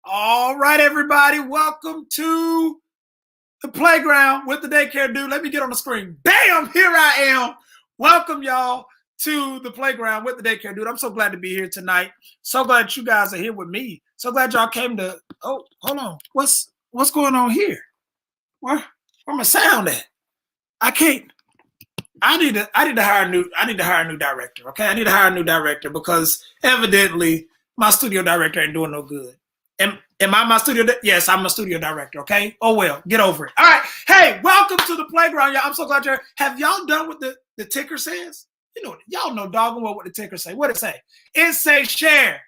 All right, everybody, welcome to the playground with the Daycare Dude. Let me get on the screen. Bam, here I am. Welcome, y'all, to the playground with the Daycare Dude. I'm so glad to be here tonight. So glad you guys are here with me. So glad y'all came to. Oh, hold on. What's going on here? Where my sound at? I can't. I need to hire a new director. Okay, I need to hire a new director because evidently my studio director ain't doing no good. Am I my studio? Yes, I'm a studio director. Okay. Oh well, get over it. All right. Hey, welcome to the playground, y'all. I'm so glad you're. Have y'all done what the ticker says? You know, y'all know doggone well what the ticker say. What it say? It say share,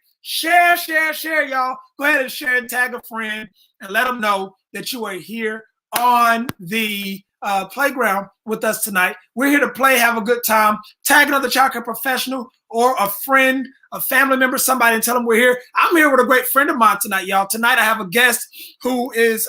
y'all. Go ahead and share and tag a friend and let them know that you are here on the playground with us tonight. We're here to play, have a good time, tag another child care professional or a friend, a family member, somebody, and tell them we're here. I'm here with a great friend of mine tonight, y'all. Tonight I have a guest who is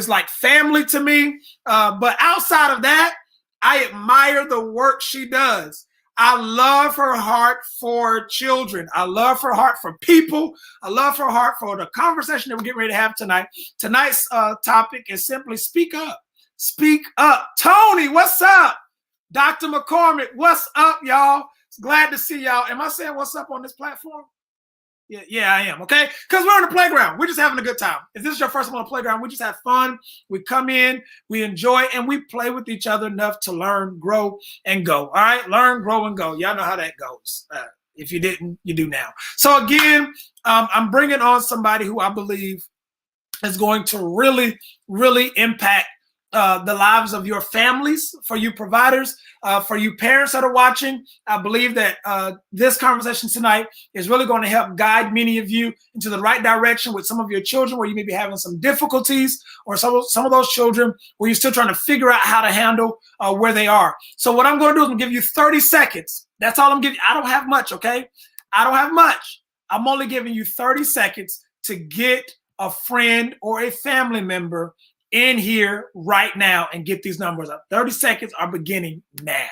like family to me. But outside of that, I admire the work she does. I love her heart for children. I love her heart for people. I love her heart for the conversation that we're getting ready to have tonight. Tonight's topic is simply speak up. Speak up. Tony, what's up? Dr. McCormick, what's up, y'all? Glad to see y'all. Am I saying what's up on this platform? Yeah, I am, okay? Because we're on the playground. We're just having a good time. If this is your first time on the playground, we just have fun. We come in, we enjoy, and we play with each other enough to learn, grow, and go, all right? Learn, grow, and go. Y'all know how that goes. If you didn't, you do now. So again, I'm bringing on somebody who I believe is going to really, really impact the lives of your families, for you providers, for you parents that are watching. I believe that this conversation tonight is really going to help guide many of you into the right direction with some of your children where you may be having some difficulties, or some of those children where you're still trying to figure out how to handle where they are. So what I'm going to do is I'm going to give you 30 seconds. That's all I'm giving you. I don't have much, okay? I don't have much. I'm only giving you 30 seconds to get a friend or a family member in here right now and get these numbers up. 30 seconds are beginning now.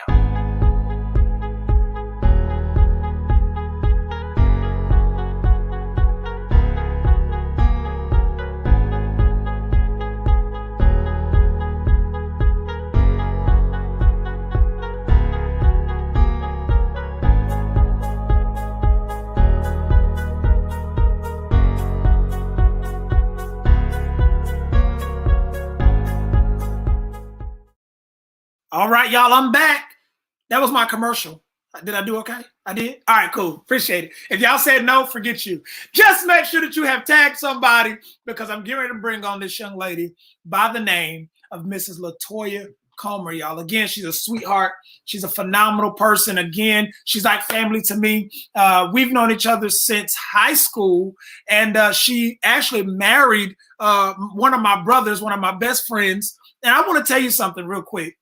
All right, y'all, I'm back. That was my commercial. Did I do okay? I did? All right, cool. Appreciate it. If y'all said no, forget you. Just make sure that you have tagged somebody, because I'm getting ready to bring on this young lady by the name of Mrs. Latoya Comer, y'all. Again, she's a sweetheart. She's a phenomenal person. Again, she's like family to me. We've known each other since high school, and she actually married one of my brothers, one of my best friends. And I want to tell you something real quick.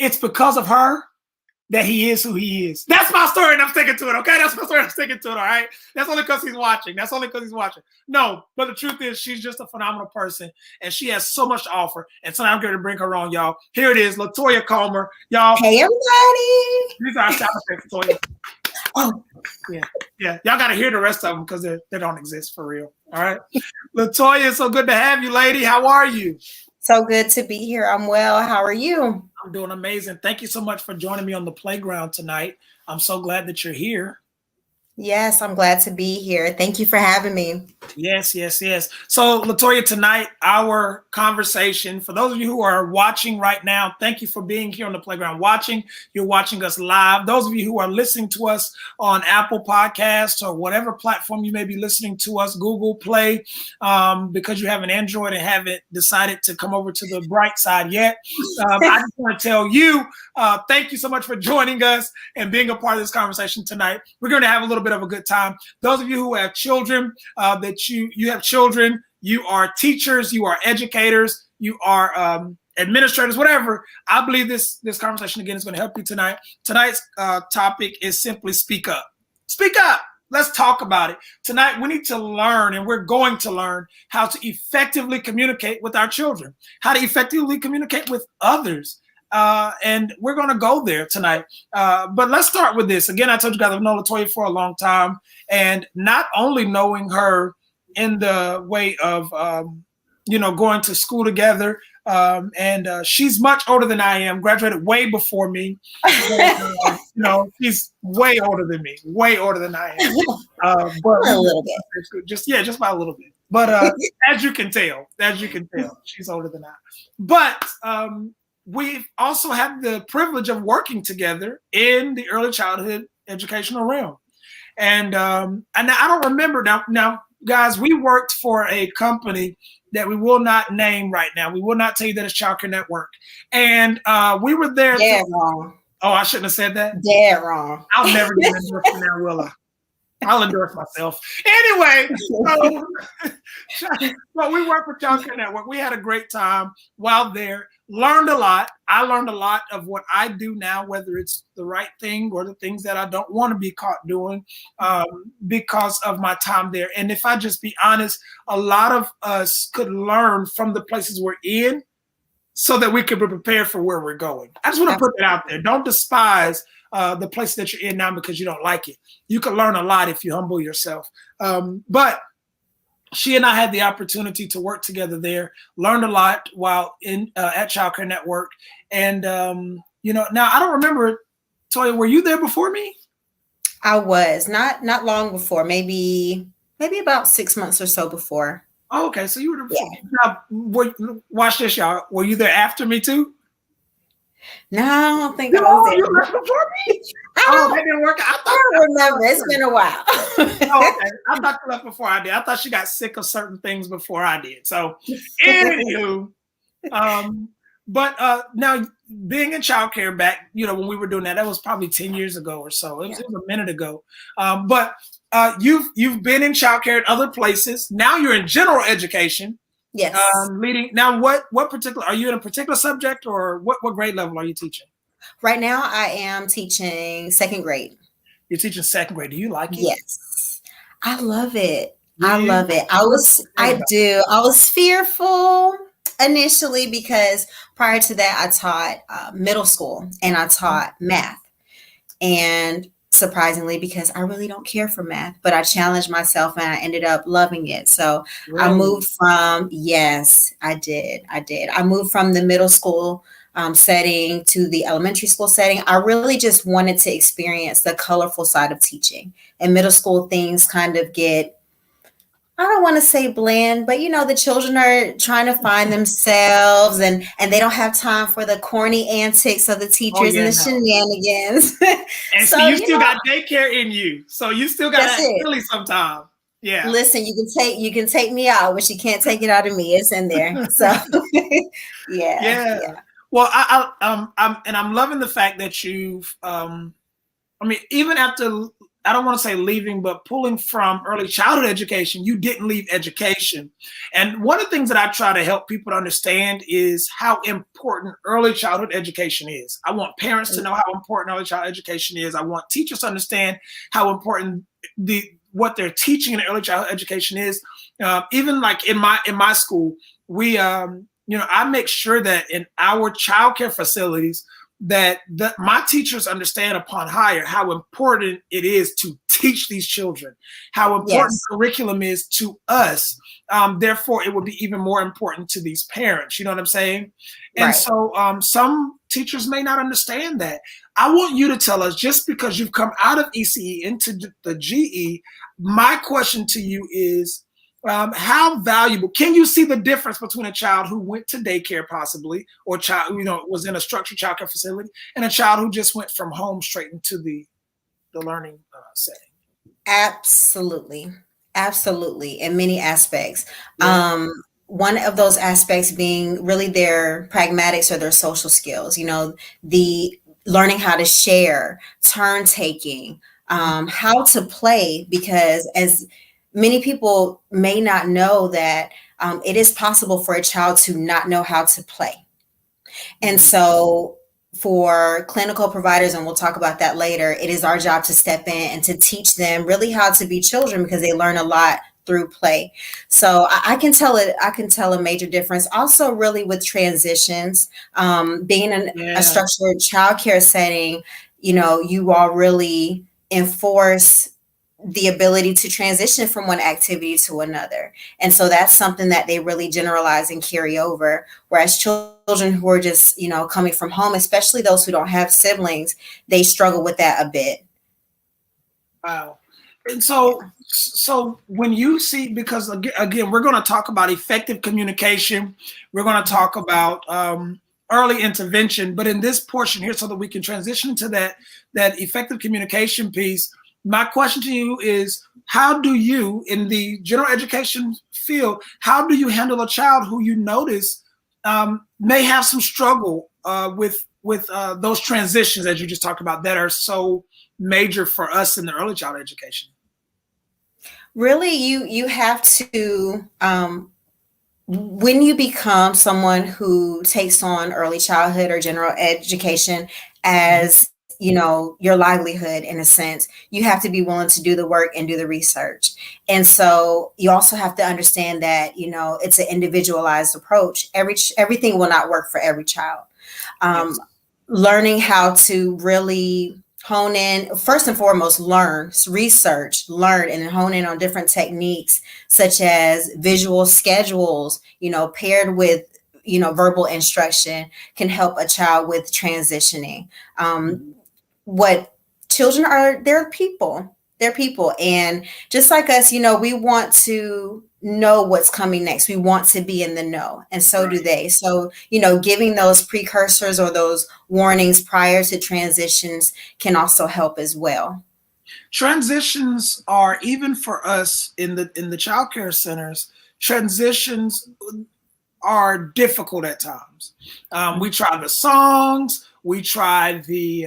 It's because of her that he is who he is. That's my story, and I'm sticking to it, okay? That's my story, I'm sticking to it, all right? That's only because he's watching. That's only because he's watching. No, but the truth is, she's just a phenomenal person, and she has so much to offer. And tonight I'm going to bring her on, y'all. Here it is, Latoya Comer. Y'all. Hey, everybody. These are our sound effects, Latoya. Oh, yeah. Y'all got to hear the rest of them because they don't exist for real, all right? Latoya, it's so good to have you, lady. How are you? So good to be here. I'm well. How are you? I'm doing amazing. Thank you so much for joining me on the playground tonight. I'm so glad that you're here. Yes, I'm glad to be here. Thank you for having me. Yes. So, Latoya, tonight, our conversation, for those of you who are watching right now, thank you for being here on the playground watching. You're watching us live. Those of you who are listening to us on Apple Podcasts or whatever platform you may be listening to us, Google Play, because you have an Android and haven't decided to come over to the bright side yet. I just want to tell you, thank you so much for joining us and being a part of this conversation tonight. We're going to have a little bit of a good time. Those of you who have children, that you have children, you are teachers, you are educators, you are administrators, whatever. I believe this conversation again is going to help you tonight. Tonight's topic is simply speak up. Speak up. Let's talk about it. Tonight, we need to learn, and we're going to learn how to effectively communicate with our children, how to effectively communicate with others. And we're going to go there tonight. But let's start with this. Again, I told you guys I've known Latoya for a long time. And not only knowing her in the way of going to school together. And she's much older than I am, graduated way before me. She's way older than me, way older than I am. But a little bit. Just by a little bit. But as you can tell, she's older than I. But we also have the privilege of working together in the early childhood educational realm. And I don't remember now, guys, we worked for a company that we will not name right now. We will not tell you that it's Child Care Network. And we were there. Wrong. Oh, I shouldn't have said that? Dead wrong. I'll never get endorsed now, will I? I'll endorse myself. Anyway, so we worked with Child Care Network. We had a great time while there. Learned a lot. I learned a lot of what I do now, whether it's the right thing or the things that I don't want to be caught doing because of my time there. And if I just be honest, a lot of us could learn from the places we're in so that we could be prepared for where we're going. I just want to put that out there. Don't despise the place that you're in now because you don't like it. You can learn a lot if you humble yourself. But she and I had the opportunity to work together there, learned a lot while at Child Care Network. And, now I don't remember, Toya, were you there before me? I was not long before, maybe about 6 months or so before. Oh, okay. So you were there before. Yeah. Now, watch this, y'all. Were you there after me too? No, I don't think I was there. You left before me? That didn't work. I don't remember. It's been a while. Okay. I thought you left before I did. I thought she got sick of certain things before I did. So, anywho, but now being in childcare back, when we were doing that was probably 10 years ago or so. It was a minute ago. But you've been in childcare at other places. Now you're in general education. Yes. Leading now, what particular are you in a particular subject, or what grade level are you teaching? Right now, I am teaching second grade. You're teaching second grade. Do you like it? Yes, I love it. I love it. I do. I was fearful initially because prior to that, I taught middle school and I taught math. And surprisingly, because I really don't care for math, but I challenged myself and I ended up loving it. So really? I moved from, yes, I did. I moved from the middle school setting to the elementary school setting. I really just wanted to experience the colorful side of teaching. In middle school, things kind of get, I don't want to say bland, but the children are trying to find themselves and they don't have time for the corny antics of the teachers and the shenanigans. And so you still got daycare in you. So you still got to act silly sometimes. Yeah. Listen, you can take me out, but you can't take it out of me. It's in there. So yeah. Well, I'm loving the fact that you've even after, I don't want to say leaving, but pulling from early childhood education, you didn't leave education. And one of the things that I try to help people to understand is how important early childhood education is. I want parents to know how important early childhood education is. I want teachers to understand how important what they're teaching in early childhood education is. Even like in my school, we I make sure that in our childcare facilities that my teachers understand upon hire how important it is to teach these children, how important curriculum is to us. Therefore, it would be even more important to these parents. You know what I'm saying? And so some teachers may not understand that. I want you to tell us, just because you've come out of ECE into the GE, my question to you is, how valuable can you see the difference between a child who went to daycare possibly, or a child who was in a structured childcare facility, and a child who just went from home straight into the learning setting? Absolutely in many aspects. One of those aspects being really their pragmatics or their social skills, the learning how to share, turn taking, how to play, because as many people may not know that it is possible for a child to not know how to play. And so for clinical providers, and we'll talk about that later, it is our job to step in and to teach them really how to be children, because they learn a lot through play. So I can tell a major difference. Also really with transitions, being in a structured childcare setting, you all really enforce the ability to transition from one activity to another. And so that's something that they really generalize and carry over. Whereas children who are just, coming from home, especially those who don't have siblings, they struggle with that a bit. Wow. And so when you see, because again, we're going to talk about effective communication, we're going to talk about early intervention, but in this portion here, so that we can transition into that effective communication piece, my question to you is, how do you, in the general education field, how do you handle a child who you notice may have some struggle with those transitions, as you just talked about, that are so major for us in the early child education? Really, you have to, when you become someone who takes on early childhood or general education as your livelihood, in a sense, you have to be willing to do the work and do the research. And so you also have to understand that it's an individualized approach. Everything will not work for every child. Yes. Learning how to really hone in, first and foremost, research, learn, and hone in on different techniques, such as visual schedules, paired with, verbal instruction, can help a child with transitioning. What children are, they're people. And just like us, we want to know what's coming next. We want to be in the know. And so do they. So, giving those precursors or those warnings prior to transitions can also help as well. Transitions are, even for us in the child care centers, transitions are difficult at times. We try the songs, we try the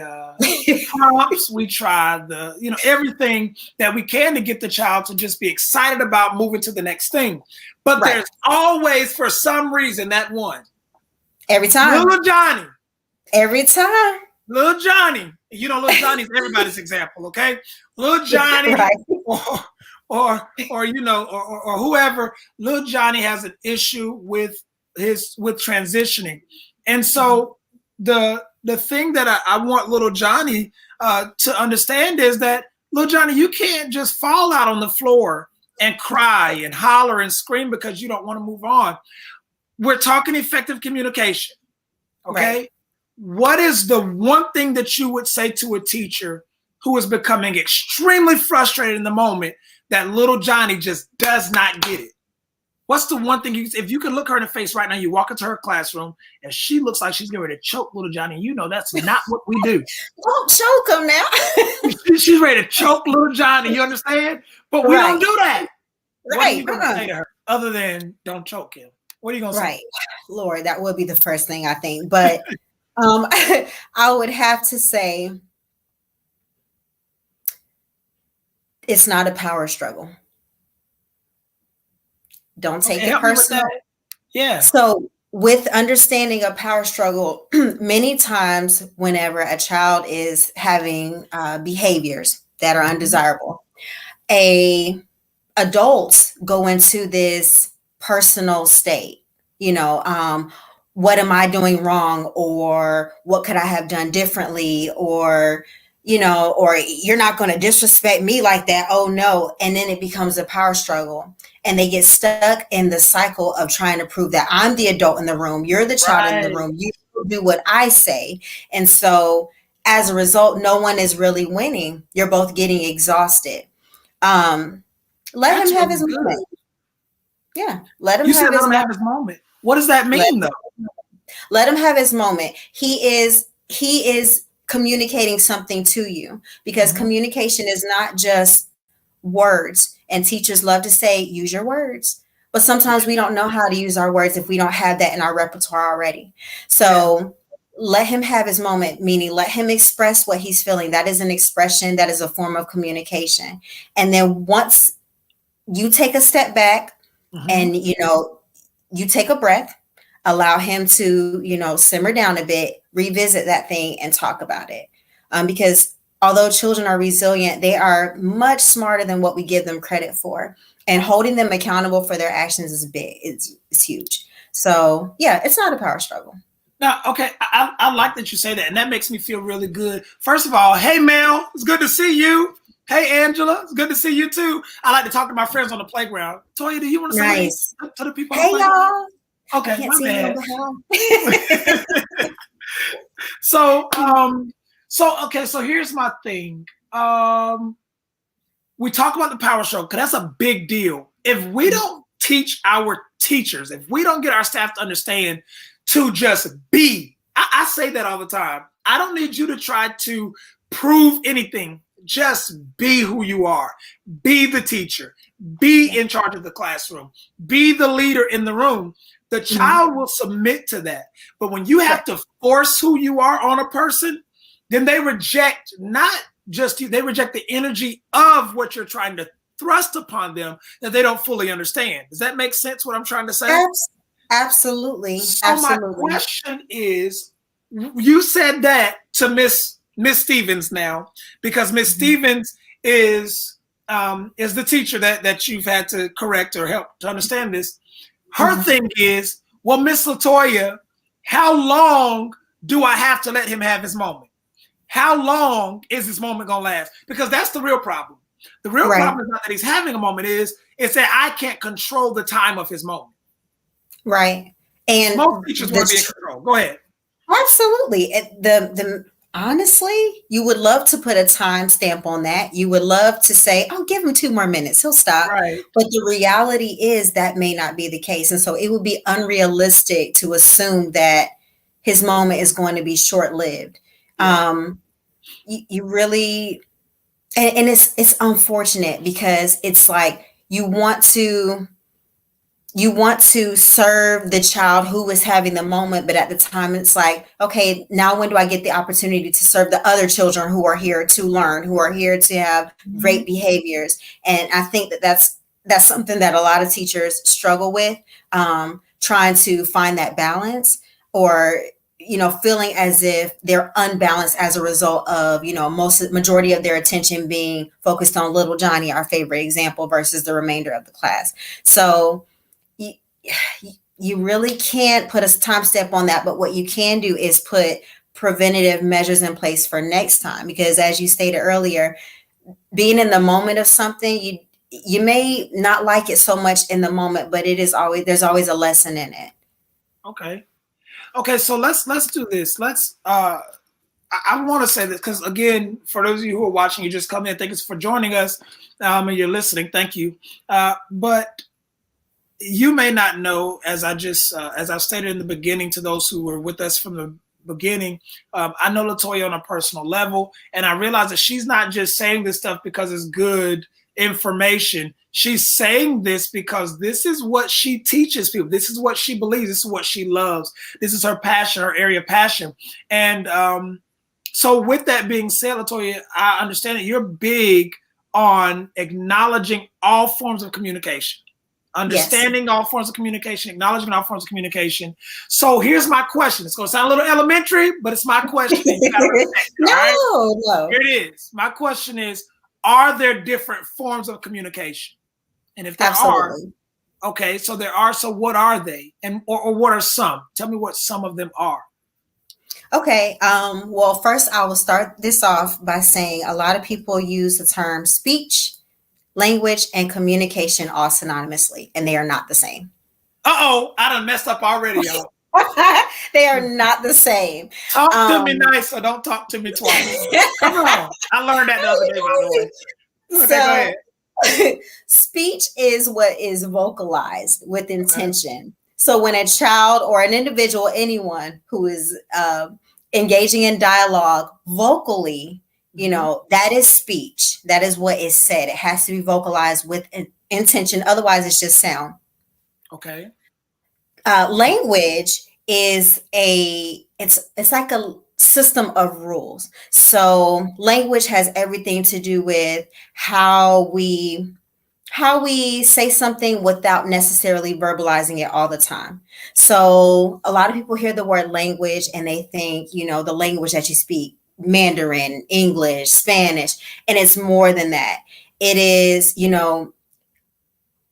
prompts, we try the, everything that we can to get the child to just be excited about moving to the next thing. But Right. There's always, for some reason, that one. Every time. Little Johnny. Every time. Little Johnny. Little Johnny's everybody's example, okay? Little Johnny, right. or whoever. Little Johnny has an issue with transitioning. And so the thing that I want little Johnny to understand is that, little Johnny, you can't just fall out on the floor and cry and holler and scream because you don't want to move on. We're talking effective communication, okay? Right. What is the one thing that you would say to a teacher who is becoming extremely frustrated in the moment that little Johnny just does not get it? What's the one thing if you could look her in the face right now, you walk into her classroom and she looks like she's getting ready to choke little Johnny, that's not what we do. Don't choke him now. She's ready to choke little Johnny, you understand? But we don't do that. Right. What are you going to say to her other than don't choke him? What are you going to say? Right. Lord, that would be the first thing I think. But I would have to say it's not a power struggle. Don't take it personal. Yeah. So with understanding a power struggle, many times whenever a child is having behaviors that are undesirable, adults go into this personal state, what am I doing wrong? Or what could I have done differently? Or you're not going to disrespect me like that. Oh no. And then it becomes a power struggle and they get stuck in the cycle of trying to prove that I'm the adult in the room. You're the child in the room. You do what I say. And so as a result, no one is really winning. You're both getting exhausted. Let him have his moment. Yeah. Let him have his moment. What does that mean though? Let him have his moment. He is communicating something to you, because communication is not just words, and teachers love to say, use your words, but sometimes we don't know how to use our words if we don't have that in our repertoire already. So let him have his moment, meaning let him express what he's feeling. That is an expression, that is a form of communication. And then once you take a step back and you take a breath, allow him to, simmer down a bit, revisit that thing and talk about it. Because although children are resilient, they are much smarter than what we give them credit for. And holding them accountable for their actions is big. It's huge. So yeah, it's not a power struggle. Now, okay, I like that you say that, and that makes me feel really good. First of all, hey Mel, it's good to see you. Hey, Angela. It's good to see you too. I like to talk to my friends on the playground. Toya, do you want to say anything Nice. to the people on the Hey, playground? y'all. I Okay, can't my see bad. you, but So, so here's my thing. We talk about the power struggle because that's a big deal. If we don't teach our teachers, if we don't get our staff to understand to just be, I say that all the time. I don't need you to try to prove anything. Just be who you are. Be the teacher. Be in charge of the classroom. Be the leader in the room. The child will submit to that. But when you have to force who you are on a person, then they reject not just you, they reject the energy of what you're trying to thrust upon them that they don't fully understand. Does that make sense what I'm trying to say? Absolutely. So Absolutely. my question is, you said that to Miss Stevens now, because Miss Stevens is the teacher that you've had to correct or help to understand this. Her thing is, well, Miss Latoya, how long do I have to let him have his moment? How long is this moment gonna last? Because that's the real problem. The real problem is not that he's having a moment, it's that I can't control the time of his moment. Right. And most teachers want to be in control. Go ahead. Absolutely. Honestly, you would love to put a time stamp on that. You would love to say, "Oh, give him 2 more minutes, he'll stop." Right. But the reality is that may not be the case, and so it would be unrealistic to assume that his moment is going to be short-lived. Yeah. You really, and it's unfortunate because it's like you want to serve the child who is having the moment, but at the time it's like, okay, now when do I get the opportunity to serve the other children who are here to learn, who are here to have great behaviors? And I think that's something that a lot of teachers struggle with, trying to find that balance, or feeling as if they're unbalanced as a result of majority of their attention being focused on little Johnny, our favorite example, versus the remainder of the class. So you really can't put a time step on that, but what you can do is put preventative measures in place for next time, because as you stated earlier, being in the moment of something, you may not like it so much in the moment, but there's always a lesson in it. Okay, so let's do this. I want to say this because, again, for those of you who are watching, you just come in, thank you for joining us, and you're listening, thank you. But you may not know, as I stated in the beginning to those who were with us from the beginning, I know Latoya on a personal level, and I realize that she's not just saying this stuff because it's good information. She's saying this because this is what she teaches people. This is what she believes. This is what she loves. This is her passion, her area of passion. And so with that being said, Latoya, I understand that you're big on acknowledging all forms of communication. Understanding all forms of communication, acknowledging all forms of communication. So here's my question. It's going to sound a little elementary, but it's my question. No. Here it is. My question is, are there different forms of communication? And if there are, okay, so there are. So what are they? And or what are some? Tell me what some of them are. Okay. Well, first I will start this off by saying a lot of people use the term speech, language, and communication all synonymously, and they are not the same. Uh-oh, I done messed up already, y'all. They are not the same. Talk to me nice, or don't talk to me twice. Come on. I learned that the other day, by the way. Okay, go ahead. Speech is what is vocalized with intention. Okay. So when a child or an individual, anyone who is engaging in dialogue vocally, that is speech. That is what is said. It has to be vocalized with intention. Otherwise, it's just sound. Okay. Language is it's like a system of rules. So language has everything to do with how we say something without necessarily verbalizing it all the time. So a lot of people hear the word language and they think, the language that you speak, Mandarin, English, Spanish, and it's more than that. It is,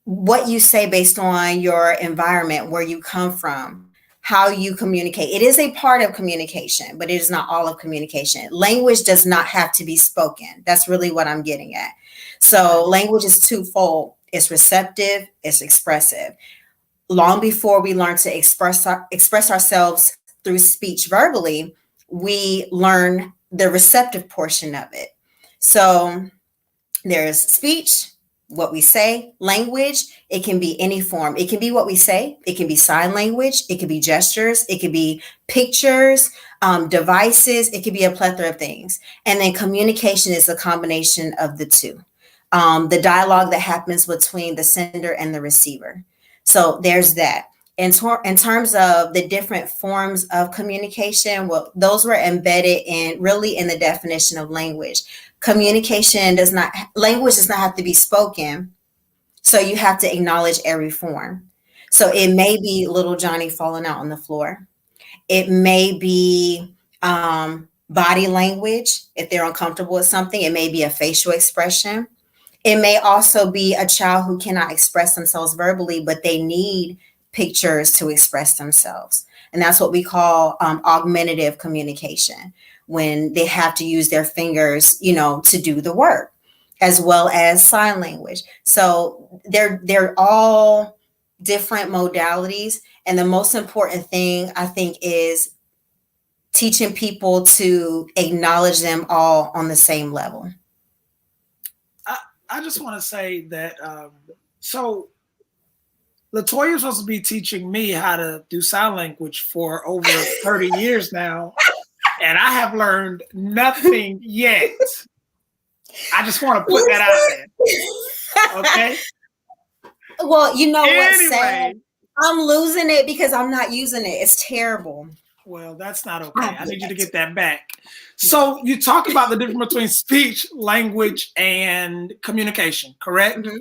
what you say based on your environment, where you come from, how you communicate. It is a part of communication, but it is not all of communication. Language does not have to be spoken. That's really what I'm getting at. So language is twofold. It's receptive, it's expressive. Long before we learn to express ourselves through speech verbally, we learn the receptive portion of it. So there's speech, what we say, language. It can be any form. It can be what we say. It can be sign language. It could be gestures. It could be pictures, devices. It could be a plethora of things. And then communication is a combination of the two. The dialogue that happens between the sender and the receiver. So there's that. In terms of the different forms of communication, well, those were embedded in the definition of language. Language does not have to be spoken. So you have to acknowledge every form. So it may be little Johnny falling out on the floor. It may be body language. If they're uncomfortable with something, it may be a facial expression. It may also be a child who cannot express themselves verbally, but they need pictures to express themselves. And that's what we call augmentative communication, when they have to use their fingers, to do the work, as well as sign language. So they're all different modalities. And the most important thing, I think, is teaching people to acknowledge them all on the same level. I just want to say that, so Latoya is supposed to be teaching me how to do sign language for over 30 years now, and I have learned nothing yet. I just want to put that out there. Okay? Well, you know what's sad? I'm losing it because I'm not using it. It's terrible. Well, that's not okay. I need you to get that back. So you talk about the difference between speech, language, and communication, correct? Mm-hmm.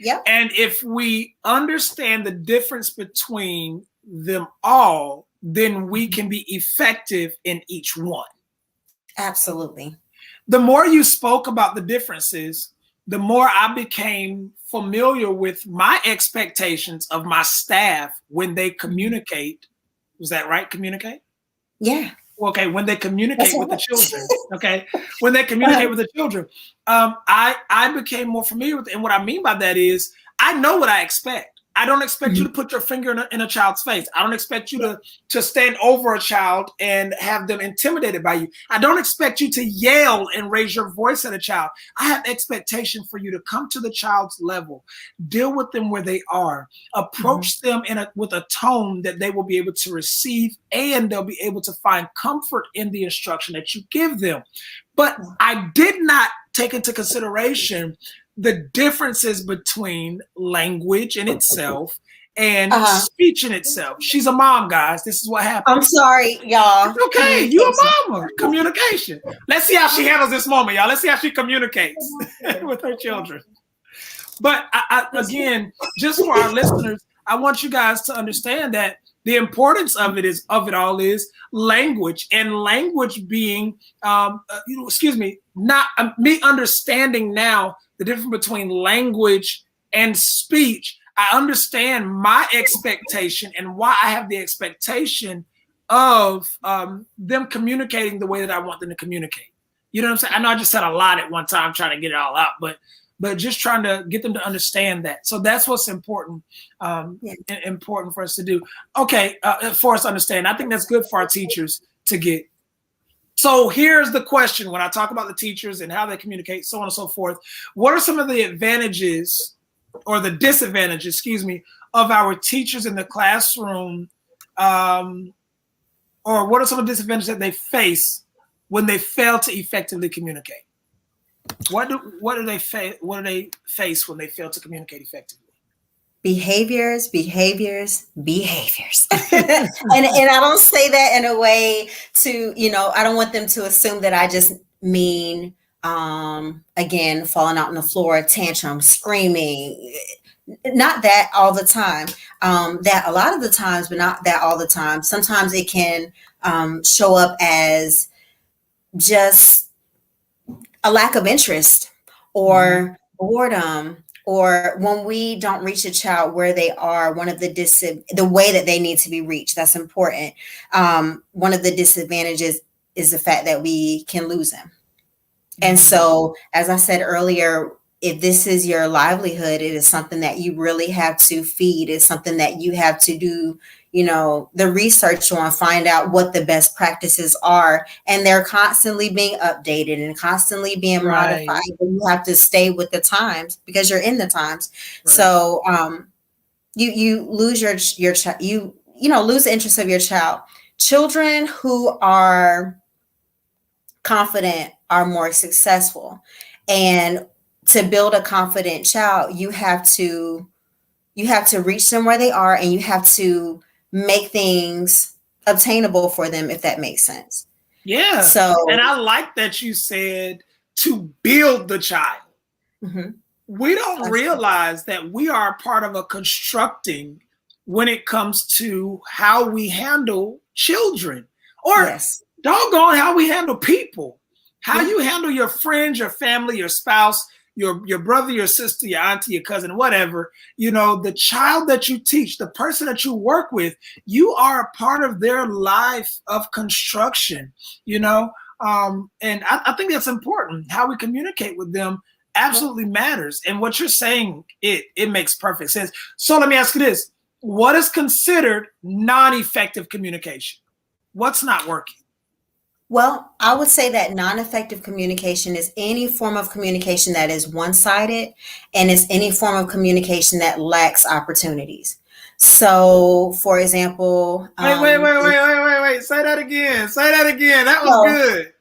Yep. And if we understand the difference between them all, then we can be effective in each one. Absolutely. The more you spoke about the differences, the more I became familiar with my expectations of my staff when they communicate. Was that right? Communicate? Yeah. Okay, when they communicate with the children. Okay, when they communicate with the children, I became more familiar with it. And what I mean by that is I know what I expect. I don't expect you to put your finger in a child's face. I don't expect you to stand over a child and have them intimidated by you. I don't expect you to yell and raise your voice at a child. I have expectation for you to come to the child's level, deal with them where they are, approach them with a tone that they will be able to receive, and they'll be able to find comfort in the instruction that you give them. But I did not take into consideration the differences between language in itself and speech in itself. She's a mom, guys. This is what happens. I'm sorry, y'all. It's okay. You a mama. Communication. Let's see how she handles this moment, y'all. Let's see how she communicates with her children. But again, just for our listeners, I want you guys to understand that the importance of it all is language, and language being, not me understanding now the difference between language and speech. I understand my expectation and why I have the expectation of them communicating the way that I want them to communicate. You know what I'm saying? I know I just said a lot at one time trying to get it all out, but just trying to get them to understand that. So that's what's important, important for us to do. Okay, for us to understand. I think that's good for our teachers to get. So here's the question. When I talk about the teachers and how they communicate, so on and so forth, what are some of the advantages or the disadvantages, of our teachers in the classroom? Or what are some of the disadvantages that they face when they fail to effectively communicate? What do they face when they fail to communicate effectively? Behaviors. and I don't say that in a way to, I don't want them to assume that I just mean, again, falling out on the floor, tantrum, screaming. Not that all the time. That a lot of the times, but not that all the time. Sometimes it can show up as just a lack of interest or boredom or when we don't reach a child where they are, one of the way that they need to be reached, that's important. One of the disadvantages is the fact that we can lose them. And so, as I said earlier, if this is your livelihood, it is something that you really have to feed. It's something that you have to do, the research on, find out what the best practices are. And they're constantly being updated and constantly being modified. And you have to stay with the times because you're in the times. Right. So you lose your lose the interest of your child. Children who are confident are more successful. And to build a confident child, you have to reach them where they are, and you have to make things obtainable for them, if that makes sense. Yeah. So, and I like that you said to build the child. Mm-hmm. We don't realize that we are part of a constructing when it comes to how we handle children, or doggone how we handle people, how you handle your friends, your family, your spouse, your brother, your sister, your auntie, your cousin, whatever. The child that you teach, the person that you work with, you are a part of their life of construction, and I think that's important. How we communicate with them absolutely matters. And what you're saying, it makes perfect sense. So let me ask you this. What is considered non-effective communication? What's not working? Well, I would say that non-effective communication is any form of communication that is one-sided, and is any form of communication that lacks opportunities. So, for example, wait. Say that again. That was good.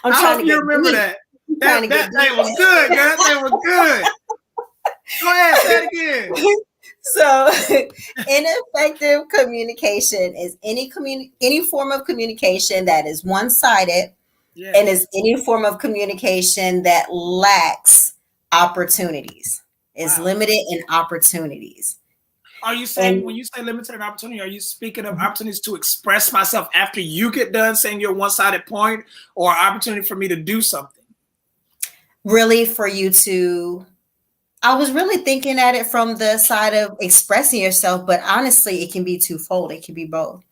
I'm trying to remember that. That thing was good, girl. That thing was good. Go ahead, say it again. So, ineffective communication is any form of communication that is one-sided, and is any form of communication that lacks opportunities, is limited in opportunities. Are you saying, when you say limited in opportunity, are you speaking of opportunities to express myself after you get done saying your one-sided point, or opportunity for me to do something? Really, for you to... I was really thinking at it from the side of expressing yourself, but honestly, it can be twofold. It can be both.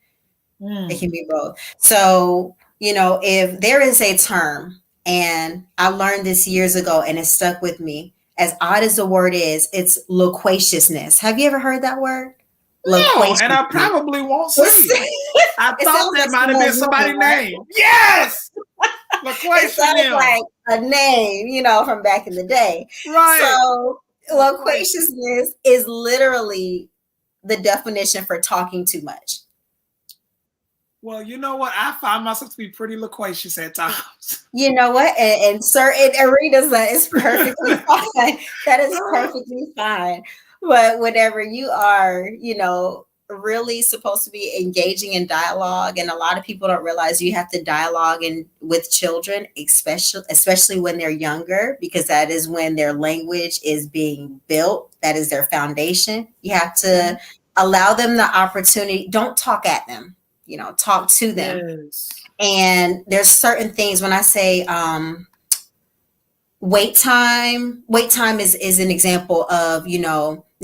It can be both. So, if there is a term, and I learned this years ago and it stuck with me, as odd as the word is, it's loquaciousness. Have you ever heard that word? No, and I probably won't say it. I thought that might have been somebody's name. Yes! It sounds like a name, from back in the day. Right. So loquaciousness is literally the definition for talking too much. Well, you know what? I find myself to be pretty loquacious at times. You know what? And certain arenas, that is perfectly fine. That is perfectly fine. But whenever you are, really supposed to be engaging in dialogue, and a lot of people don't realize you have to dialogue with children, especially when they're younger, because that is when their language is being built. That is their foundation. You have to allow them the opportunity. Don't talk at them, talk to them. Yes. And there's certain things, when I say wait time is an example of,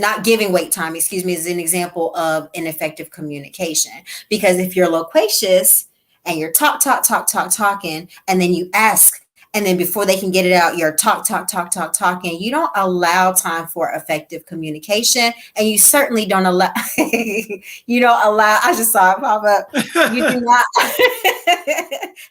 not giving wait time, is an example of ineffective communication. Because if you're loquacious and you're talking, and then you ask, and then before they can get it out, you're talking, you don't allow time for effective communication. And you certainly don't allow, I just saw it pop up. You do not.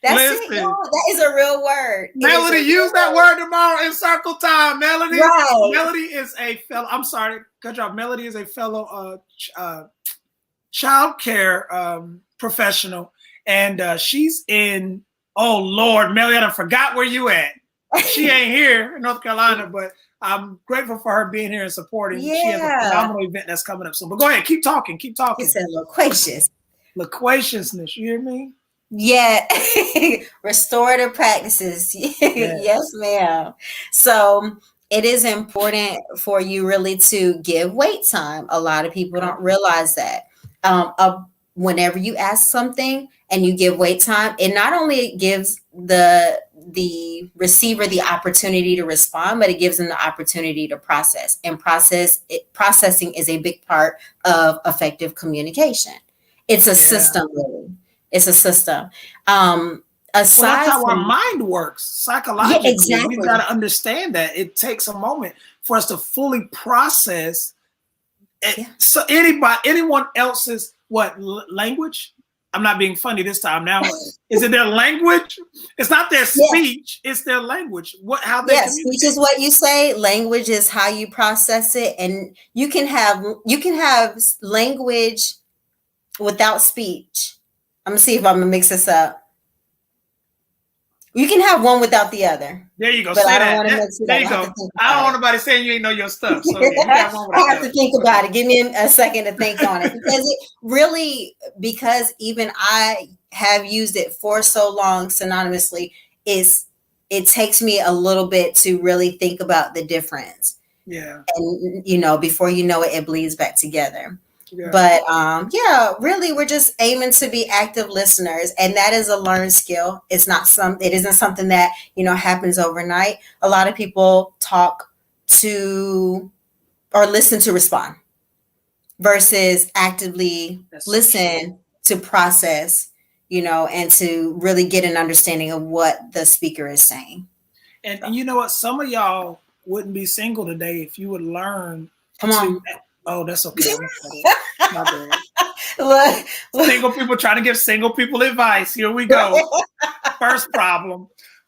Listen, that is a real word. Melody, use that word tomorrow in circle time. Melody, right. Melody is a fellow, I'm sorry, cut you off. Melody is a fellow child care professional. And she's in, oh Lord, Melody, I forgot where you at. She ain't here in North Carolina, but I'm grateful for her being here and supporting. Yeah. She has a phenomenal event that's coming up soon. But go ahead, keep talking. You said loquacious. Loquaciousness, you hear me? Yeah. Restorative practices. Yes, ma'am. So it is important for you really to give wait time. A lot of people don't realize that. whenever you ask something and you give wait time, it not only gives the receiver the opportunity to respond, but it gives them the opportunity to process. And processing is a big part of effective communication. It's a system, really. It's a system. Well, that's Aside how our from mind works psychologically. exactly. We've got to understand that it takes a moment for us to fully process so anyone else's language. I'm not being funny this time. Now, is it their language? It's not their speech. It's their language. How they communicate. Speech is what you say. Language is how you process it, and you can have language without speech. I'm gonna see if I'm gonna mix this up. You can have one without the other. There you go. But I don't want to mix it up. There you go. I don't want nobody saying you ain't know your stuff. So you got one I have to think about it. Give me a second to think on it, because even I have used it for so long synonymously, it takes me a little bit to really think about the difference. Yeah. And before you know it, it bleeds back together. Yeah. But really, we're just aiming to be active listeners, and that is a learned skill. It isn't something that happens overnight. A lot of people talk to or listen to respond versus actively listen to process, and to really get an understanding of what the speaker is saying. And you know what? Some of y'all wouldn't be single today if you would learn Oh, that's okay. My bad. Single people trying to give single people advice. Here we go. First problem.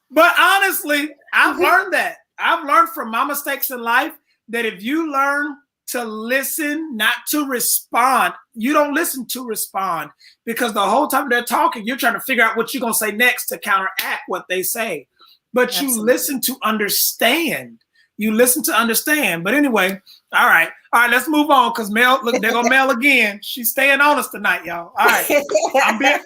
But honestly, I've learned that. I've learned from my mistakes in life that if you learn to listen, not to respond, you don't listen to respond, because the whole time they're talking, you're trying to figure out what you're going to say next to counteract what they say. But Absolutely. You listen to understand. You listen to understand. But anyway, all right, let's move on, because Mel, look, there go Mel again. She's staying on us tonight, y'all. All right,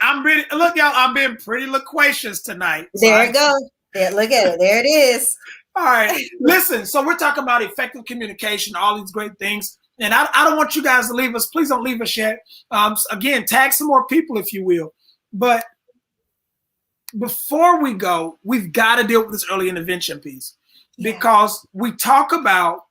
I'm being pretty loquacious tonight. There it goes. Yeah, look at it. There it is. All right, listen. So we're talking about effective communication, all these great things, and I don't want you guys to leave us. Please don't leave us yet. Again, tag some more people if you will. But before we go, we've got to deal with this early intervention piece, because we talk about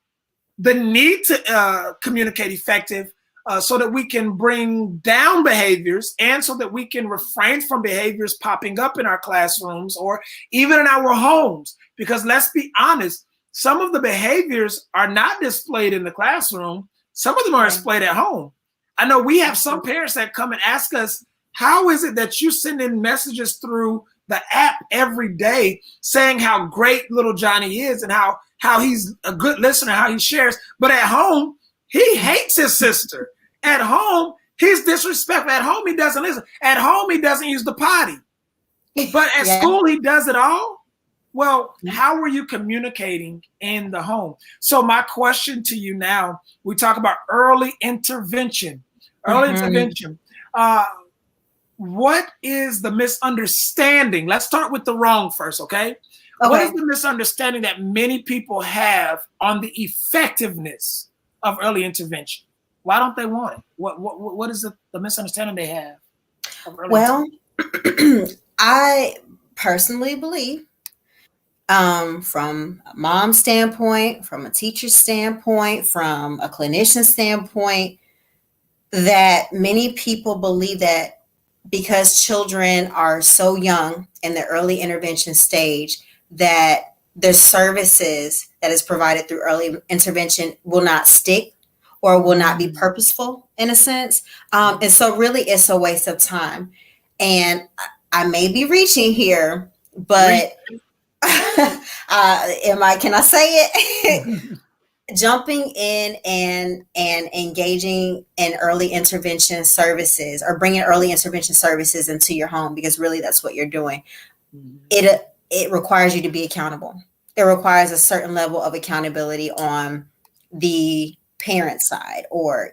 the need to communicate effective so that we can bring down behaviors, and so that we can refrain from behaviors popping up in our classrooms or even in our homes. Because let's be honest, some of the behaviors are not displayed in the classroom. Some of them are displayed at home. I know we have some parents that come and ask us, how is it that you send in messages through the app every day saying how great little Johnny is and how he's a good listener, how he shares, but at home, he hates his sister. At home, he's disrespectful. At home, he doesn't listen. At home, he doesn't use the potty. But at school, he does it all. Well, how are you communicating in the home? So my question to you now, we talk about early intervention. Intervention. What is the misunderstanding? Let's start with the wrong first, okay? What is the misunderstanding that many people have on the effectiveness of early intervention? Why don't they want it? What is the misunderstanding they have of early intervention? I personally believe, from a mom's standpoint, from a teacher's standpoint, from a clinician's standpoint, that many people believe that because children are so young in the early intervention stage, that the services that is provided through early intervention will not stick or will not be purposeful in a sense. And so really it's a waste of time. And I may be reaching here, but can I say it? Jumping in and engaging in early intervention services, or bringing early intervention services into your home, because really that's what you're doing. It requires you to be accountable. It requires a certain level of accountability on the parent side, or,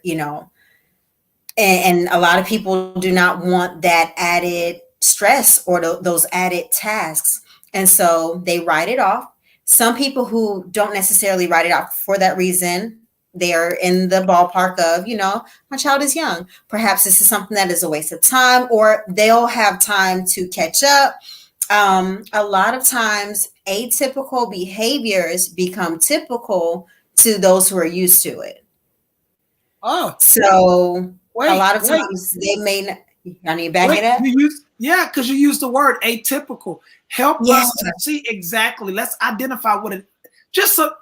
and a lot of people do not want that added stress or those added tasks. And so they write it off. Some people who don't necessarily write it off for that reason, they're in the ballpark of, my child is young. Perhaps this is something that is a waste of time, or they'll have time to catch up. A lot of times atypical behaviors become typical to those who are used to it. Oh, so a lot of times they may not. I need to back it up. Because you use the word atypical. Help us to see exactly. Let's identify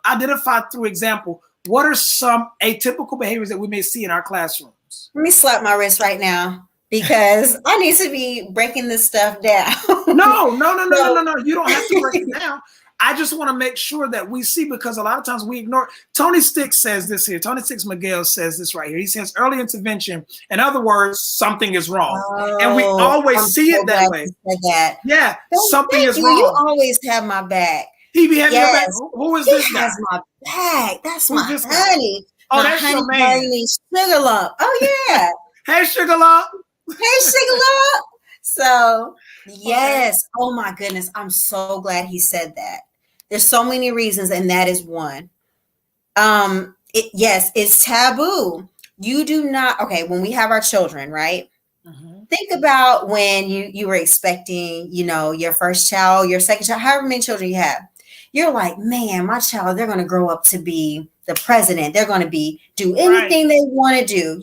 identify through example. What are some atypical behaviors that we may see in our classrooms? Let me slap my wrist right now because I need to be breaking this stuff down. No. You don't have to break it down. I just want to make sure that we see, because a lot of times we ignore. Tony Sticks says this here. Tony Sticks Miguel says this right here. He says early intervention. In other words, something is wrong. And we always see it that way. Yeah, something is wrong. You always have my back. He be having your back. Who is this guy? He has my back. That's my honey. Oh, that's your man. Sugar Lump. Oh, yeah. Hey, Sugar Lump. Hey, Sugar Lump. So, yes. Okay. Oh, my goodness. I'm so glad he said that. There's so many reasons, and that is one. Yes, it's taboo. You do not. Okay, when we have our children, right? Mm-hmm. Think about when you were expecting, your first child, your second child, however many children you have. You're like, man, my child, they're going to grow up to be the president. They're going to do anything they want to do,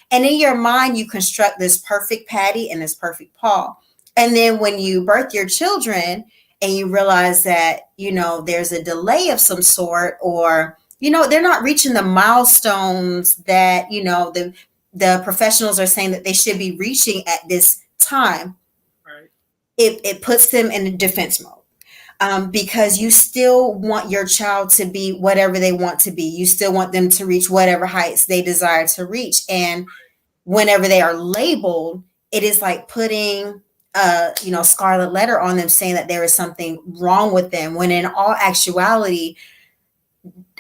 and in your mind, you construct this perfect Patty and this perfect Paul. And then when you birth your children and you realize that, there's a delay of some sort, or, they're not reaching the milestones that, the professionals are saying that they should be reaching at this time. Right. It puts them in a defense mode. Because you still want your child to be whatever they want to be. You still want them to reach whatever heights they desire to reach. And whenever they are labeled, it is like putting scarlet letter on them, saying that there is something wrong with them, when in all actuality,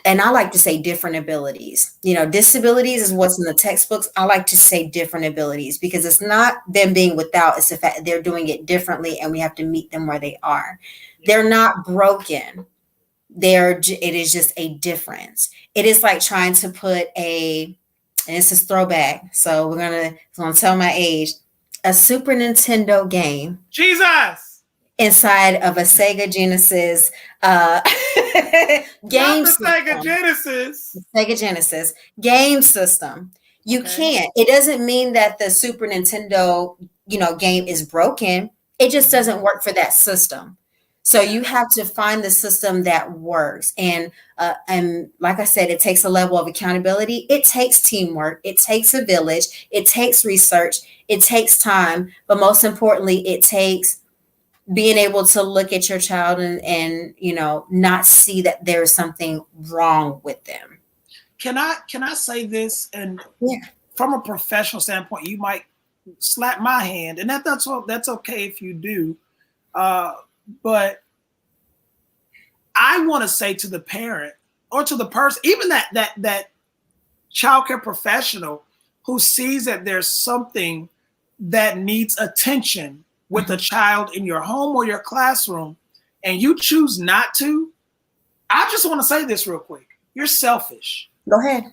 and I like to say different abilities. Disabilities is what's in the textbooks. I like to say different abilities, because it's not them being without, it's the fact that they're doing it differently, and we have to meet them where they are. They're not broken. It is just a difference. It is like trying to put and this is throwback, so we're gonna tell my age, a Super Nintendo game. Jesus! Inside of a Sega Genesis game system. Sega Genesis game system. You can't. It doesn't mean that the Super Nintendo, game is broken. It just doesn't work for that system. So you have to find the system that works. And like I said, it takes a level of accountability. It takes teamwork. It takes a village. It takes research. It takes time. But most importantly, it takes being able to look at your child and not see that there's something wrong with them. Can I say this? And from a professional standpoint, you might slap my hand, and that's okay if you do. But I want to say to the parent or to the person, even that childcare professional who sees that there's something that needs attention with a child in your home or your classroom, and you choose not to, I just want to say this real quick. You're selfish. Go ahead.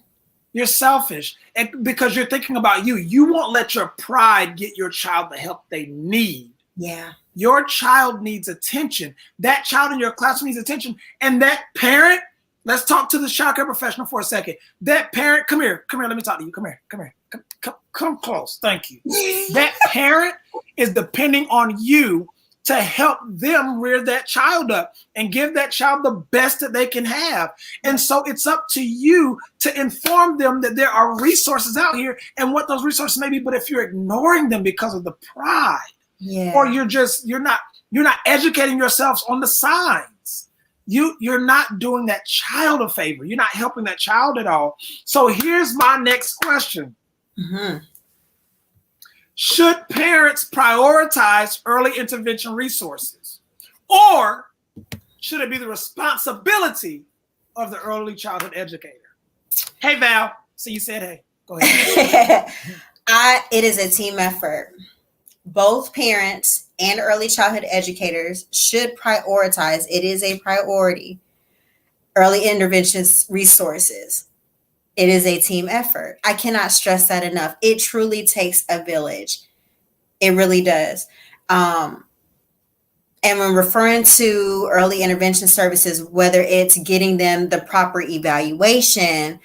You're selfish. And because you're thinking about you. You won't let your pride get your child the help they need. Yeah. Your child needs attention. That child in your classroom needs attention. And that parent, let's talk to the childcare professional for a second. That parent, come here, let me talk to you. Come here. Come close. Thank you. That parent is depending on you to help them rear that child up and give that child the best that they can have. And so it's up to you to inform them that there are resources out here and what those resources may be. But if you're ignoring them because of the pride, or you're not educating yourselves on the signs, you're not doing that child a favor. You're not helping that child at all. So here's my next question. Mm-hmm. Should parents prioritize early intervention resources, or should it be the responsibility of the early childhood educator? Hey, Val. So you said, hey, go ahead. It is a team effort. Both parents and early childhood educators should prioritize. It is a priority. Early intervention resources. It is a team effort. I cannot stress that enough. It truly takes a village. It really does. And when referring to early intervention services, whether it's getting them the proper evaluation,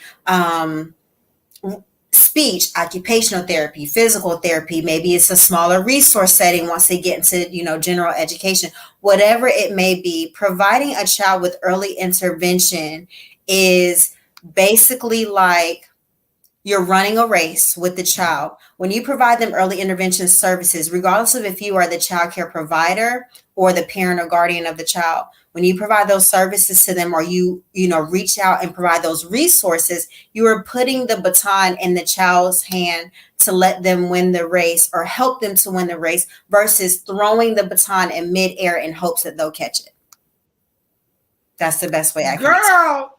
speech, occupational therapy, physical therapy, maybe it's a smaller resource setting once they get into, general education, whatever it may be, providing a child with early intervention is basically like you're running a race with the child. When you provide them early intervention services, regardless of if you are the child care provider or the parent or guardian of the child, when you provide those services to them, or you reach out and provide those resources, you are putting the baton in the child's hand to let them win the race or help them to win the race versus throwing the baton in midair in hopes that they'll catch it. That's the best way I can. Girl,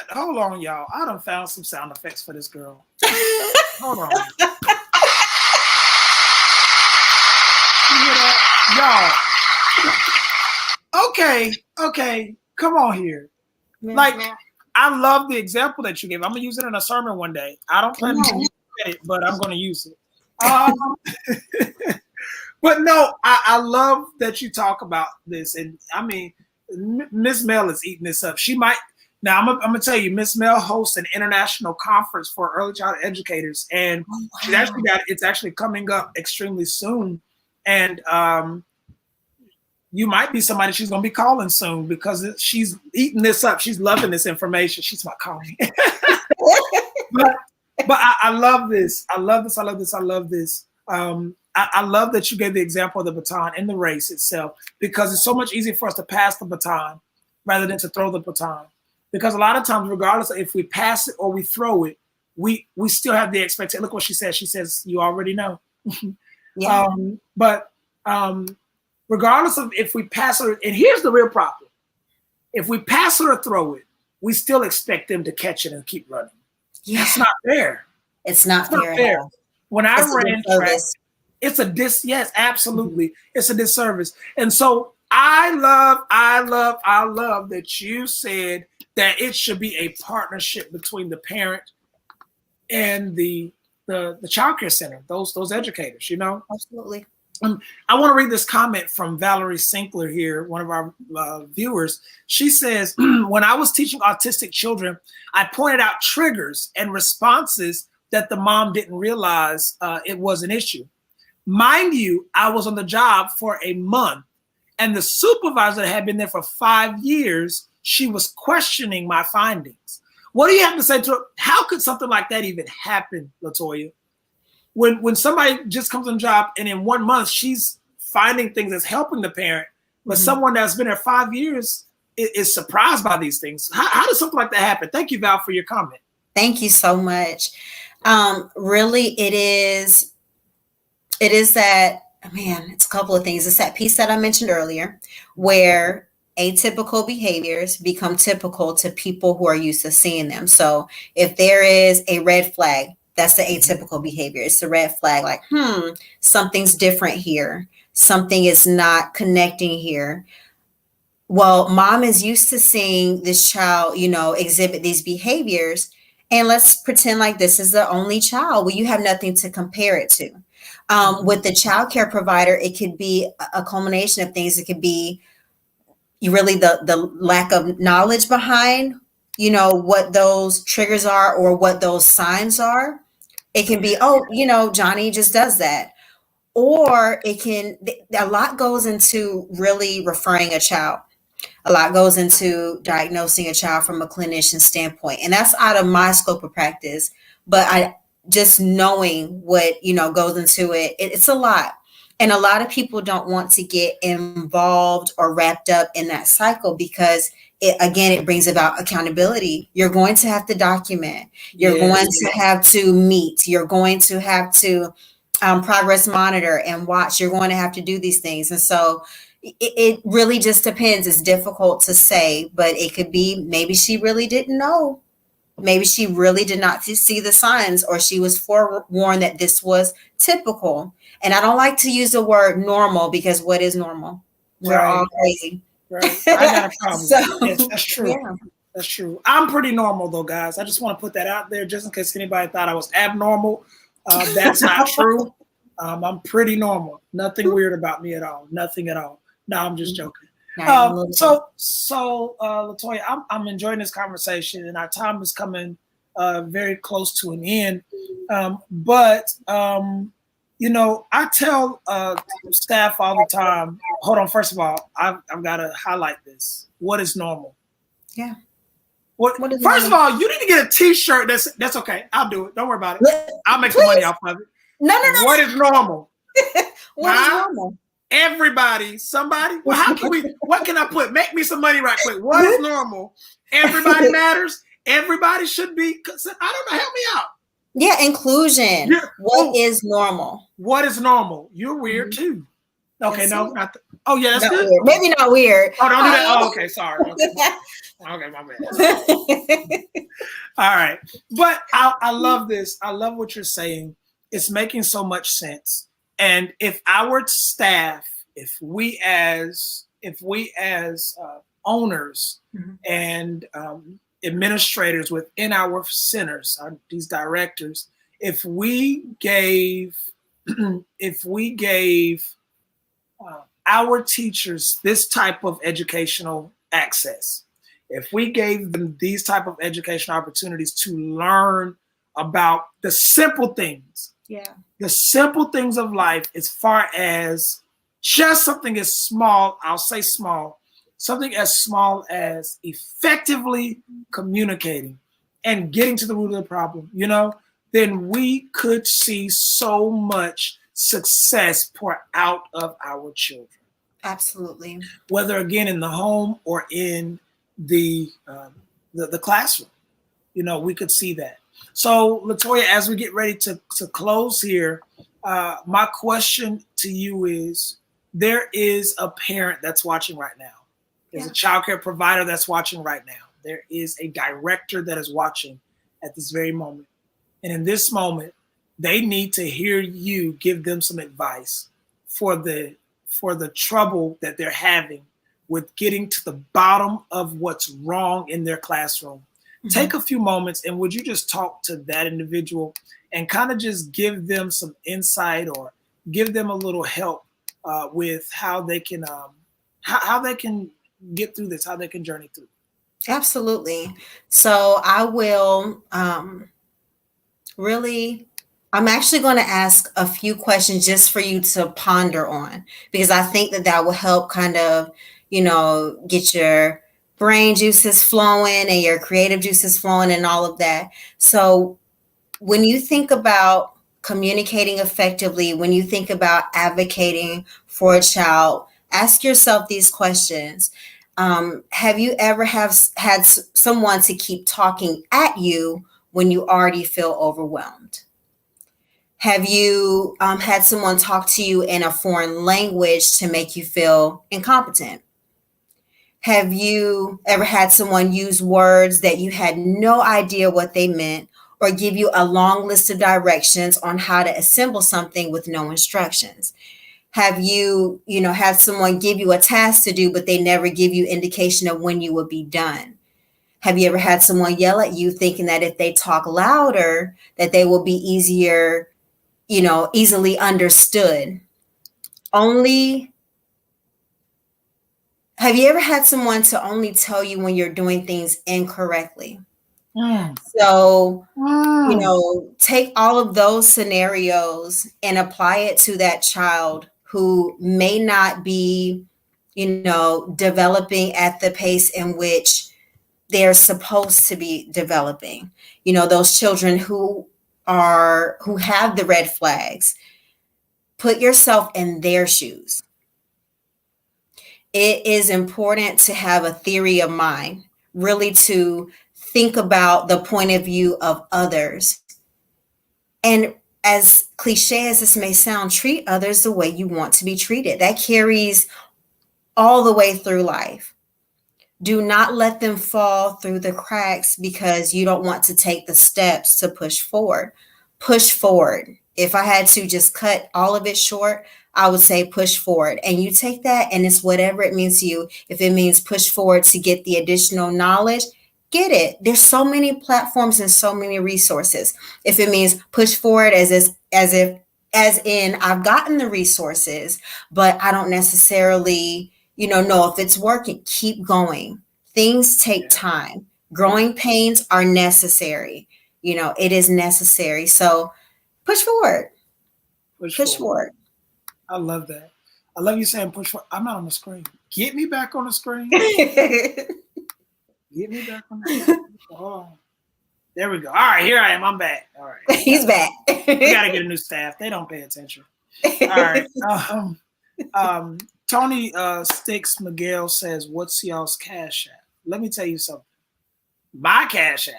hold on, y'all. I done found some sound effects for this girl. Hold on. You hear that? Y'all. Okay. Come on here. Like, I love the example that you gave. I'm going to use it in a sermon one day. I don't plan to use it, but I'm going to use it. But no, I love that you talk about this. And I mean, Miss Mel is eating this up. She might. Now, I'm going to tell you, Miss Mel hosts an international conference for early childhood educators. And she's actually it's actually coming up extremely soon. And you might be somebody she's going to be calling soon because she's eating this up. She's loving this information. She's not calling. but I love this. I love this. I love that you gave the example of the baton in the race itself, because it's so much easier for us to pass the baton rather than to throw the baton. Because a lot of times, regardless of if we pass it or we throw it, we still have the expectation. Look what she says. She says, you already know. Yeah. But regardless of if we pass it, and here's the real problem. If we pass it or throw it, we still expect them to catch it and keep running. Yeah. It's not fair. It's not fair. When I ran track, it's a yes, absolutely. It's a disservice. And so I love that you said that it should be a partnership between the parent and the child care center, those educators, Absolutely. I want to read this comment from Valerie Sinkler here, one of our viewers. She says, when I was teaching autistic children, I pointed out triggers and responses that the mom didn't realize it was an issue. Mind you, I was on the job for a month, and the supervisor that had been there for 5 years, she was questioning my findings. What do you have to say to her? How could something like that even happen, Latoya? When somebody just comes on the job and in 1 month she's finding things that's helping the parent, but someone that's been there 5 years is surprised by these things. How does something like that happen? Thank you, Val, for your comment. Thank you so much. Really, it is that, man, it's a couple of things. It's that piece that I mentioned earlier where atypical behaviors become typical to people who are used to seeing them. So if there is a red flag, that's the atypical behavior. It's the red flag, like, something's different here. Something is not connecting here. Well, mom is used to seeing this child, exhibit these behaviors. And let's pretend like this is the only child. Well, you have nothing to compare it to. With the child care provider, it could be a culmination of things. It could be really the lack of knowledge behind, what those triggers are or what those signs are. It can be, Johnny just does that. Or a lot goes into really referring a child. A lot goes into diagnosing a child from a clinician standpoint. And that's out of my scope of practice. But just knowing what, goes into it, it's a lot. And a lot of people don't want to get involved or wrapped up in that cycle because it brings about accountability. You're going to have to document. You're going to have to meet. You're going to have to progress monitor and watch. You're going to have to do these things. And so it really just depends. It's difficult to say, but it could be maybe she really didn't know. Maybe she really did not see the signs, or she was forewarned that this was typical. And I don't like to use the word normal because what is normal? We're all crazy. Right. I got a problem. Yes, that's true. Yeah. That's true. I'm pretty normal though, guys. I just want to put that out there just in case anybody thought I was abnormal. That's not true. I'm pretty normal. Nothing weird about me at all. Nothing at all. No, I'm just joking. So Latoya, I'm enjoying this conversation, and our time is coming very close to an end. You know, I tell staff all the time. Hold on. First of all, I've got to highlight this. What is normal? Yeah. First of all, you need to get a T-shirt. That's okay. I'll do it. Don't worry about it. I'll make some money off of it. No. What is normal? What is normal? Everybody, somebody. Well, how can we? What can I put? Make me some money right quick. What is normal? Everybody matters. Everybody should be. I don't know. Help me out. Yeah, inclusion. Yeah. What is normal? What is normal? You're weird too. Okay, no, not the, oh yeah, that's good. Weird. Maybe not weird. Oh, don't do that. Oh, okay, sorry. Okay, my bad. All right, but I love this. I love what you're saying. It's making so much sense. And if our staff, if we as owners and administrators within our centers, these directors, if we gave our teachers this type of educational access, if we gave them these type of educational opportunities to learn about the simple things, the simple things of life, as far as just something as small, I'll say small, something as small as effectively communicating and getting to the root of the problem, you know, then we could see so much success pour out of our children. Absolutely. Whether again in the home or in the classroom, you know, we could see that. So Latoya, as we get ready to close here, my question to you is: there is a parent that's watching right now. There's a childcare provider that's watching right now. There is a director that is watching at this very moment. And in this moment, they need to hear you give them some advice for the trouble that they're having with getting to the bottom of what's wrong in their classroom. Mm-hmm. Take a few moments, and would you just talk to that individual and kind of just give them some insight or give them a little help with how they can get through this, how they can journey through. Absolutely. So I will I'm actually going to ask a few questions just for you to ponder on, because I think that will help kind of, you know, get your brain juices flowing and your creative juices flowing and all of that. So when you think about communicating effectively, when you think about advocating for a child, ask yourself these questions. Have you ever had someone to keep talking at you when you already feel overwhelmed? Have you had someone talk to you in a foreign language to make you feel incompetent? Have you ever had someone use words that you had no idea what they meant, or give you a long list of directions on how to assemble something with no instructions? Have you, had someone give you a task to do, but they never give you indication of when you will be done? Have you ever had someone yell at you thinking that if they talk louder, that they will be easily understood? Have you ever had someone to only tell you when you're doing things incorrectly? So, take all of those scenarios and apply it to that child who may not be, developing at the pace in which they're supposed to be developing. Those children who have the red flags. Put yourself in their shoes. It is important to have a theory of mind, really to think about the point of view of others. And as cliche as this may sound, treat others the way you want to be treated. That carries all the way through life. Do not let them fall through the cracks because you don't want to take the steps to push forward. Push forward. If I had to just cut all of it short, I would say push forward. And you take that, and it's whatever it means to you. If it means push forward to get the additional knowledge, get it. There's so many platforms and so many resources. If it means push forward as in I've gotten the resources, but I don't necessarily, know if it's working, keep going. Things take time. Growing pains are necessary. It is necessary. So push forward. Push forward. I love that. I love you saying push forward. I'm not on the screen. Get me back on the screen. Get me back on the screen. Oh, there we go. All right, here I am. I'm back. All right. He's back. We got to get a new staff. They don't pay attention. All right. Tony Sticks Miguel says, what's y'all's Cash App? Let me tell you something. My Cash App.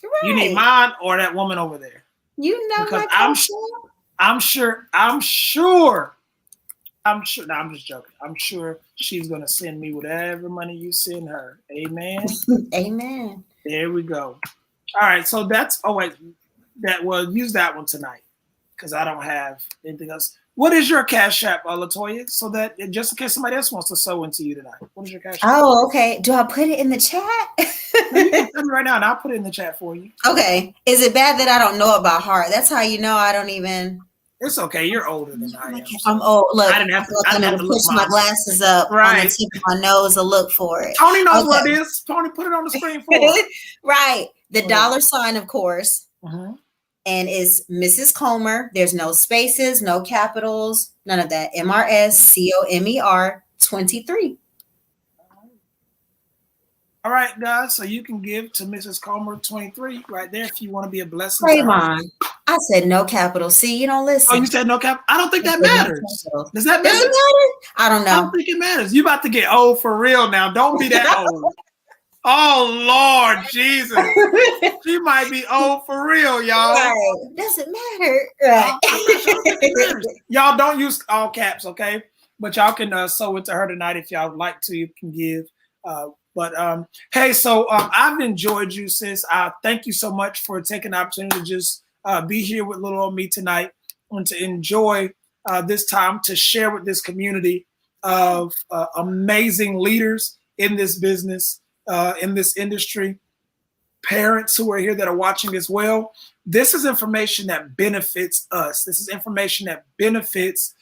Right. You need mine or that woman over there? Because my Cash App? I'm sure. No, I'm just joking. I'm sure she's going to send me whatever money you send her. Amen. Amen. There we go. All right. So we'll use that one tonight because I don't have anything else. What is your Cash App, Latoya? So that just in case somebody else wants to sew into you tonight. What is your Cash App? Oh, okay. Do I put it in the chat? No, you can tell me right now and I'll put it in the chat for you. Okay. Is it bad that I don't know it by heart? That's how you know I don't even... It's okay. You're older than I am. I'm old. Look, I didn't have to push my glasses up on the tip of my nose to look for it. Tony knows what it is. Tony, put it on the screen for us. Right. The $, of course. And it's Mrs. Comer. There's no spaces, no capitals, none of that. MRSCOMER 23. All right, guys. So you can give to Mrs. Comer 23 right there if you want to be a blessing. Raymond, I said no capital. See, you don't listen. Oh, you said no cap? I don't think that matters. Does that matter? Does it matter? I don't know. I don't think it matters. You about to get old for real now. Don't be that old. Oh, Lord Jesus. She might be old for real, y'all. Right. Doesn't matter. Right. Y'all don't use all caps, okay? But y'all can sew it to her tonight if y'all like to. You can give. Hey, so I've enjoyed you, sis. Thank you so much for taking the opportunity to just be here with little old me tonight and to enjoy this time to share with this community of amazing leaders in this business, in this industry, parents who are here that are watching as well. This is information that benefits us. This is information that benefits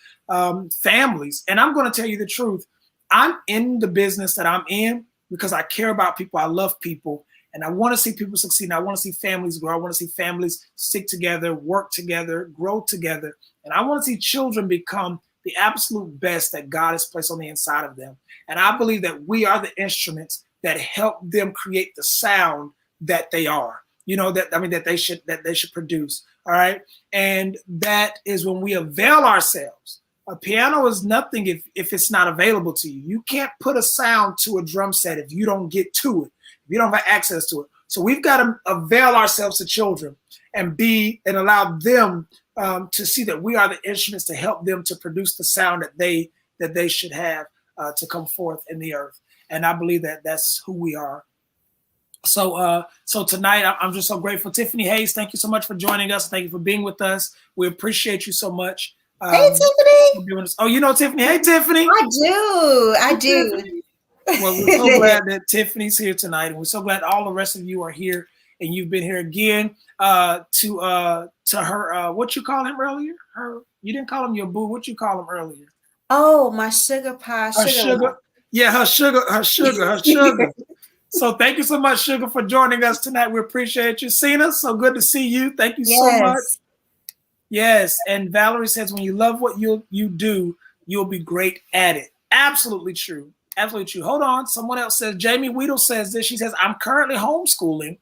families. And I'm going to tell you the truth. I'm in the business that I'm in because I care about people. I love people. And I want to see people succeed. And I want to see families grow. I want to see families stick together, work together, grow together. And I want to see children become the absolute best that God has placed on the inside of them. And I believe that we are the instruments that help them create the sound that they are, that they should produce. All right. And that is when we avail ourselves. A piano is nothing if it's not available to you. You can't put a sound to a drum set if you don't get to it, if you don't have access to it. So we've got to avail ourselves to children and allow them to see that we are the instruments to help them to produce the sound that they should have to come forth in the earth. And I believe that that's who we are. So tonight I'm just so grateful. Tiffany Hayes, thank you so much for joining us. Thank you for being with us. We appreciate you so much. Hey, Tiffany. Oh, you know Tiffany. Hey, Tiffany. I do. Tiffany. Well, we're so glad that Tiffany's here tonight, and we're so glad all the rest of you are here, and you've been here again. To her, what you call him earlier? You didn't call him your boo. What you call him earlier? Oh, my sugar pie. Sugar. Yeah, her sugar. So thank you so much, Sugar, for joining us tonight. We appreciate you. Cena, so good to see you. Thank you so much. Yes, and Valerie says, when you love what you do, you'll be great at it. Absolutely true. Absolutely true. Hold on. Someone else says, Jamie Weedle says this. She says, I'm currently homeschooling,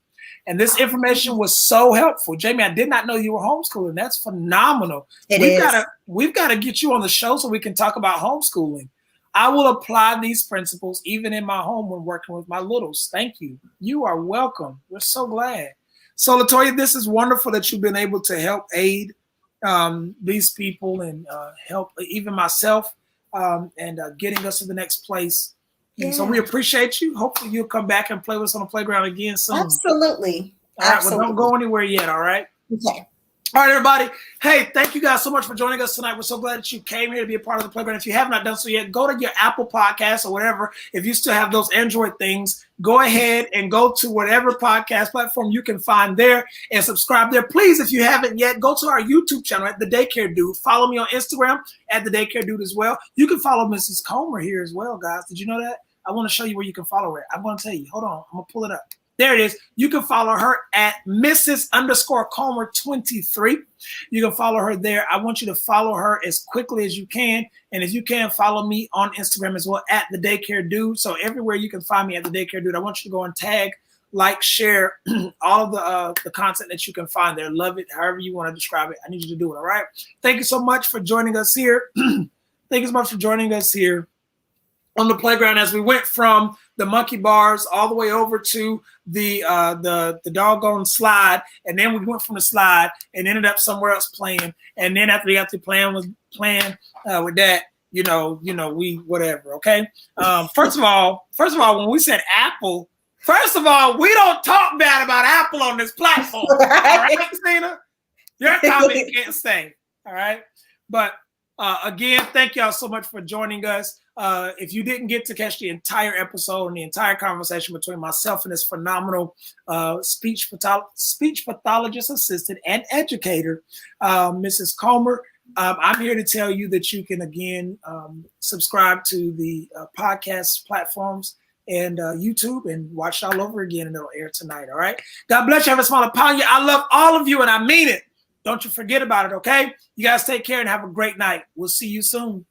and this information was so helpful. Jamie, I did not know you were homeschooling. That's phenomenal. We've got to get you on the show so we can talk about homeschooling. I will apply these principles even in my home when working with my littles. Thank you. You are welcome. We're so glad. So, Latoya, this is wonderful that you've been able to help aid these people and help even myself and getting us to the next place. Yeah. So we appreciate you. Hopefully you'll come back and play with us on the playground again soon. Absolutely. All right. Well, don't go anywhere yet. All right. Okay. All right, everybody. Hey, thank you guys so much for joining us tonight. We're so glad that you came here to be a part of the playground. If you have not done so yet, go to your Apple Podcast or whatever. If you still have those Android things, go ahead and go to whatever podcast platform you can find there and subscribe there. Please, if you haven't yet, go to our YouTube channel at The Daycare Dude. Follow me on Instagram at The Daycare Dude as well. You can follow Mrs. Comer here as well, guys. Did you know that? I want to show you where you can follow her. I'm going to tell you. Hold on. I'm going to pull it up. There it is. You can follow her at Mrs._Comer23. You can follow her there. I want you to follow her as quickly as you can. And if you can, follow me on Instagram as well at The Daycare Dude. So everywhere you can find me at The Daycare Dude, I want you to go and tag, like, share all of the content that you can find there. Love it, however you want to describe it. I need you to do it, all right? Thank you so much for joining us here. Thank you so much for joining us here on the playground as we went from the monkey bars all the way over to the doggone slide, and then we went from the slide and ended up somewhere else playing. And then after we got to playing with that, we whatever. Okay. First of all, when we said Apple, first of all, we don't talk bad about Apple on this platform. All right, Christina? Your comment can't stay. All right. But again, thank y'all so much for joining us. If you didn't get to catch the entire episode and the entire conversation between myself and this phenomenal speech pathologist assistant and educator, Mrs. Comer, I'm here to tell you that you can, again, subscribe to the podcast platforms and YouTube and watch it all over again, and it'll air tonight, all right? God bless you. Have a smile upon you. I love all of you, and I mean it. Don't you forget about it, okay? You guys take care and have a great night. We'll see you soon.